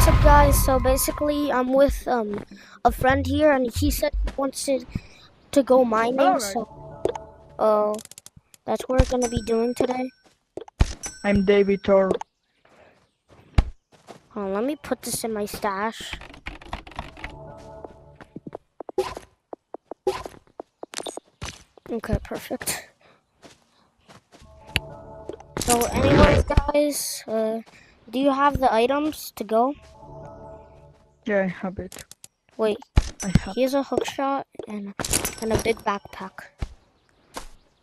what's up, guys? So basically, I'm with a friend here, and he said he wants to go mining. So, that's what we're gonna be doing today. I'm David Tor. Let me put this in my stash. Okay, perfect. So, anyways, guys, do you have the items to go? Yeah, I have it. Wait, I have. here's a hook shot and a big backpack.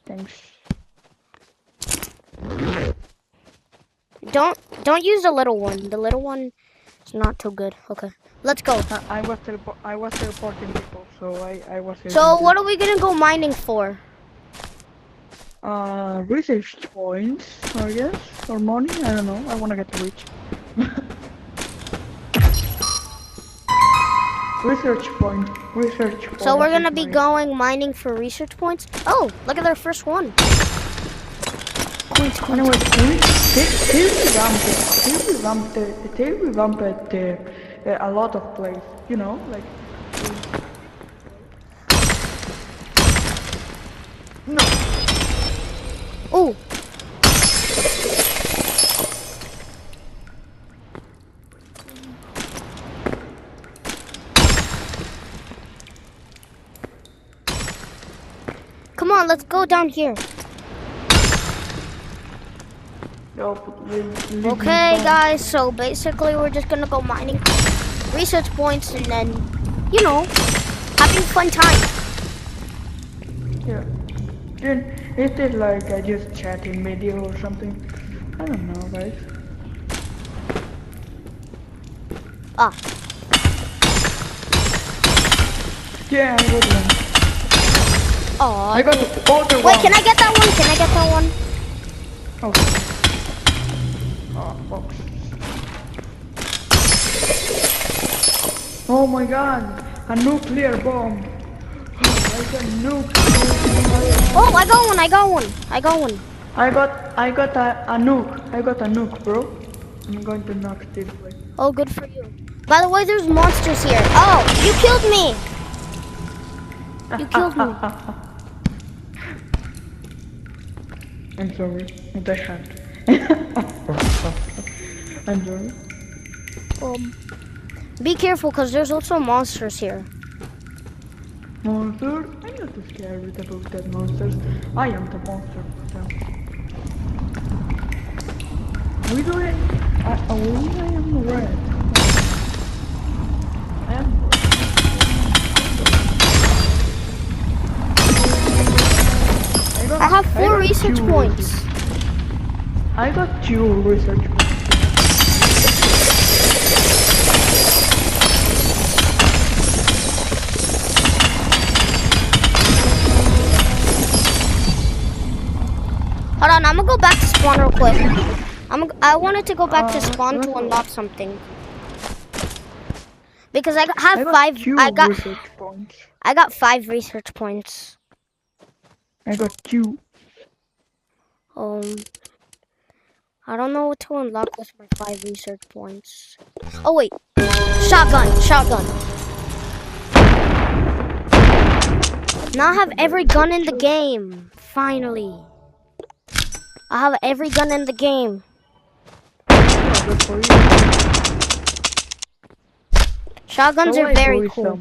Thanks. Don't use the little one. The little one is not too good. Okay, let's go. I was teleporting people, so I was. So what are we gonna go mining for? Research points, I guess, or money. I don't know. I wanna get rich. Research point. So we're gonna be going mining for research points. Oh, look at our first one. Anyway, till we revamp it a lot of places, you know, like. No. Ooh. Come on, let's go down here. Okay, guys, so basically we're just gonna go mining research points and then, you know, having fun time. Yeah. Is it like just chatting video or something? I don't know, guys. Ah. Yeah, I got one. Oh. I got the other one. Wait, can I get that one? Can I get that one? Okay. Oh, box. Oh my god, a nuclear bomb. Like a nuke. Oh, I got one. I got one. I got one. I got a nuke. I got a nuke, bro. I'm going to knock this way. Oh, good for you. By the way, there's monsters here. Oh, you killed me. You killed me. I'm sorry, but I had. I'm sorry. Be careful, because there's also monsters here. Monster? I'm not too scared about that monsters. I am the monster myself. We do it. I am red. I am red. I have 4 research points. I got 2 research points. Hold on, I'm gonna go back to spawn real quick. I wanted to go back to spawn to unlock something. Because I have 5. Research points. I got 5 research points. I got 2. I don't know what to unlock with my 5 research points. Oh wait, shotgun. Now I have every gun in the game. Finally, I have every gun in the game. Good for you. Shotguns are very cool.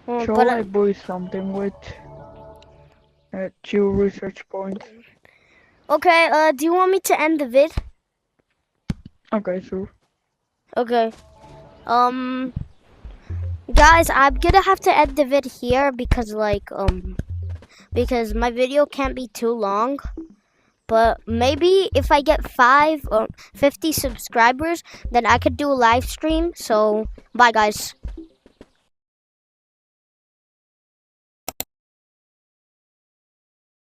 Shall I buy something with 2 research points? Okay, do you want me to end the vid? Okay, sure. Okay. Guys, I'm gonna have to end the vid here because because my video can't be too long. But maybe if I get 5 or 50 subscribers, then I could do a live stream. So, bye guys.